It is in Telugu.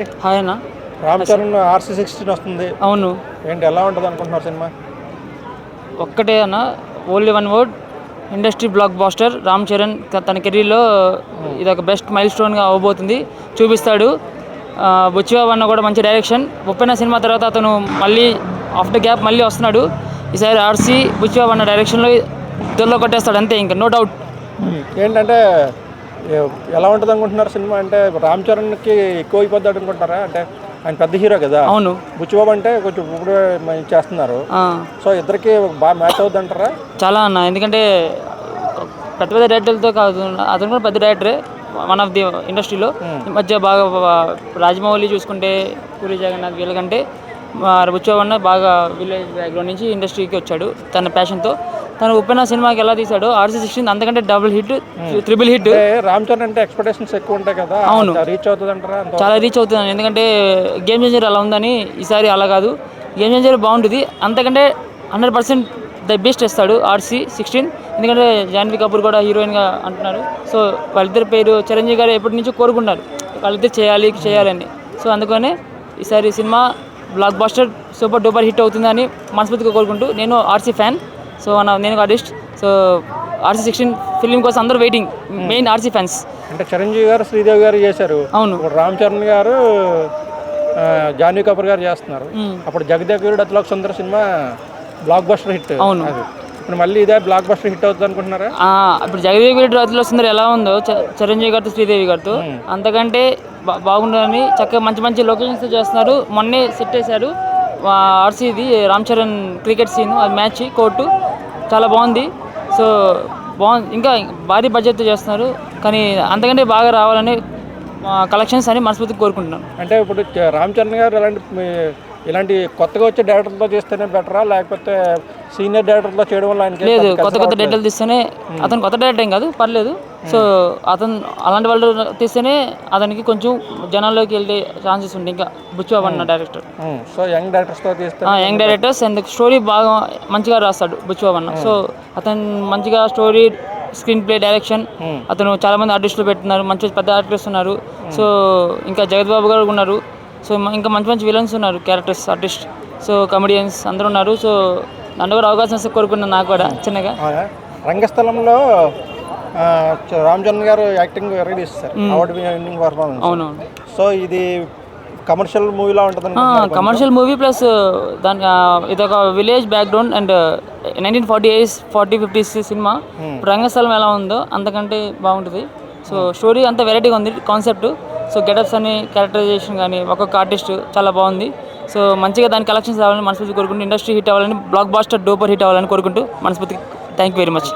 హాయ్ అన్న. రామ్ చరణ్ RC16 వస్తుంది. అవును. ఏంటి ఎలా ఉంటుంది అనుకుంటున్నారు సినిమా? ఒక్కటే అన్న, only one word, industry blockbuster. Ram Charan తన కెరీర్లో ఇది ఒక బెస్ట్ మైల్ స్టోన్గా అవ్వబోతుంది, చూపిస్తాడు. బుచ్చిబాబు అన్న కూడా మంచి డైరెక్షన్. ఉప్పెన సినిమా తర్వాత అతను మళ్ళీ ఆఫ్టర్ గ్యాప్ మళ్ళీ వస్తున్నాడు. ఈసారి ఆర్సీ బుచ్చిబాబు అన్న డైరెక్షన్లో దొల్లో కొట్టేస్తాడు, అంతే, ఇంకా నో డౌట్. ఏంటంటే ఎలా ఉంటుంది అనుకుంటున్నారు సినిమా? అంటే రామ్ చరణ్కి ఎక్కువ అయిపోద్ది అనుకుంటారా? అంటే ఆయన పెద్ద హీరో కదా. అవును. బుచ్చిబాబు అంటే కొంచెం ఇప్పుడు చేస్తున్నారు. సో ఇద్దరికి బాగా మ్యాచ్ అవుద్ది అంటారా? చాలా అన్న, ఎందుకంటే పెద్ద పెద్ద డైరెక్టర్లతో కాదు, అతను కూడా పెద్ద డైరెక్టరే, వన్ ఆఫ్ ది ఇండస్ట్రీలో. ఈ మధ్య బాగా రాజమౌళి చూసుకుంటే, పూరి జగన్నాథ్, వీళ్ళకంటే బుచ్చిబాబు అన్న బాగా విలేజ్ బ్యాక్గ్రౌండ్ నుంచి ఇండస్ట్రీకి వచ్చాడు తన ప్యాషన్తో. తను ఉప్పెన సినిమాకి ఎలా తీశాడో RC16 అంతకంటే double hit, triple hit. Ram Charan అంటే ఎక్స్పెక్టేషన్స్ ఎక్కువ ఉంటాయి కదా. అవును, రీచ్ అవుతుంది అంటారా? చాలా రీచ్ అవుతుంది, ఎందుకంటే గేమ్ చేంజర్ అలా ఉందని. ఈసారి అలా కాదు, గేమ్ చేంజర్ బాగుంటుంది, అంతకంటే 100% ద బెస్ట్ ఇస్తాడు RC16. ఎందుకంటే జాన్వీ కపూర్ కూడా హీరోయిన్గా అంటున్నారు. సో వాళ్ళిద్దరి పేరు చిరంజీవి గారు ఎప్పటి నుంచో కోరుకుంటారు, వాళ్ళిద్దరు చేయాలని. సో అందుకనే ఈసారి cinema blockbuster super duper hit అవుతుందని మనస్ఫూర్తిగా కోరుకుంటూ, నేను RC ఫ్యాన్, సో నేను ఆర్టిస్ట్. సో RC16 ఫిలిం కోసం అందరూ వెయిటింగ్, మెయిన్ RC ఫ్యాన్స్. అంటే చిరంజీవి గారు, శ్రీదేవి గారు చేశారు. అవును. ఇప్పుడు రామ్ చరణ్ గారు, జాన్వీ కపూర్ గారు చేస్తున్నారు. అప్పుడు జగదేగుడు అతిలోక సుందర సినిమా బ్లాక్ బస్టర్ హిట్. అవును. ఇప్పుడు మళ్ళీ ఇదే బ్లాక్ బస్టర్ హిట్ అవుతుంది అనుకుంటున్నారా? ఇప్పుడు జగదేగుడు అతిలోక సుందర ఎలా ఉందో చిరంజీవి గారితో, శ్రీదేవి గారితో, అంతకంటే బాగుంటుందని చక్కగా మంచి మంచి లొకేషన్స్తో చేస్తున్నారు. మొన్నే సెట్ చేశారు RCది రామ్ చరణ్ క్రికెట్ సీన్, అది మ్యాచ్ కోర్టు, చాలా బాగుంది. సో బాగుంది, ఇంకా భారీ బడ్జెట్తో చేస్తున్నారు, కానీ అంతకంటే బాగా రావాలని కలెక్షన్స్ అని మనస్ఫూర్తిగా కోరుకుంటున్నాను. అంటే ఇప్పుడు రామ్ చరణ్ గారు ఇలాంటి కొత్తగా వచ్చే డైరెక్టర్తో చేస్తేనే బెటరా, లేకపోతే సీనియర్ డైరెక్టర్తో చేయడం వల్ల ఆయనకి? లేదు, కొత్త డైరెక్టర్లు తీస్తేనే, అతను కొత్త డైరెక్టర్ ఏం కాదు, పర్లేదు. సో అతను అలాంటి వాళ్ళు తీస్తేనే అతనికి కొంచెం జనాల్లోకి వెళ్ళే ఛాన్సెస్ ఉంటాయి. ఇంకా బుచ్చిబాబు అన్న డైరెక్టర్, సో యంగ్ డైరెక్టర్స్తో తీస్తే, యంగ్ డైరెక్టర్స్ అండ్ స్టోరీ బాగా మంచిగా రాస్తాడు బుచ్చిబాబు అన్న. సో అతను మంచిగా స్టోరీ, స్క్రీన్ ప్లే, డైరెక్షన్, అతను చాలా మంది ఆర్టిస్టులు పెట్టున్నారు, మంచి పెద్ద ఆర్టిస్టులు ఉన్నారు. సో ఇంకా జగత్ బాబు గారు ఉన్నారు. సో ఇంకా మంచి మంచి విలన్స్ ఉన్నారు, క్యారెక్టర్స్, ఆర్టిస్ట్, సో కమెడియన్స్ అందరూ ఉన్నారు. సో నన్ను కూడా అవకాశం వస్తే కోరుకున్నాను, నాకు కూడా చిన్నగా. రంగస్థలంలో రామ్ చరణ్ గారు యాక్టింగ్ వెరీ ఇస్తారు, అవార్డు విన్నింగ్ పర్ఫార్మెన్స్. అవునవును. సో ఇది కమర్షియల్ మూవీలా ఉంటుంది? కమర్షియల్ మూవీ ప్లస్ దాని ఇదొక village background and 1940s 40-50s సినిమా. రంగస్థలం ఎలా ఉందో అంతకంటే బాగుంటుంది. సో స్టోరీ అంతా వెరైటీగా ఉంది, కాన్సెప్ట్. సో గెటప్స్ అని, క్యారెక్టరైజేషన్ కానీ, ఒక్కొక్క ఆర్టిస్ట్ చాలా బాగుంది. సో మంచిగా దాని కలెక్షన్స్ రావాలని మనస్ఫూర్తి కోరుకుంటూ, ఇండస్ట్రీ హిట్ అవ్వాలని, బ్లాక్ బాస్టర్ డూపర్ హిట్ అవ్వాలని కోరుకుంటూ మనస్ఫూర్తి. Thank you very much.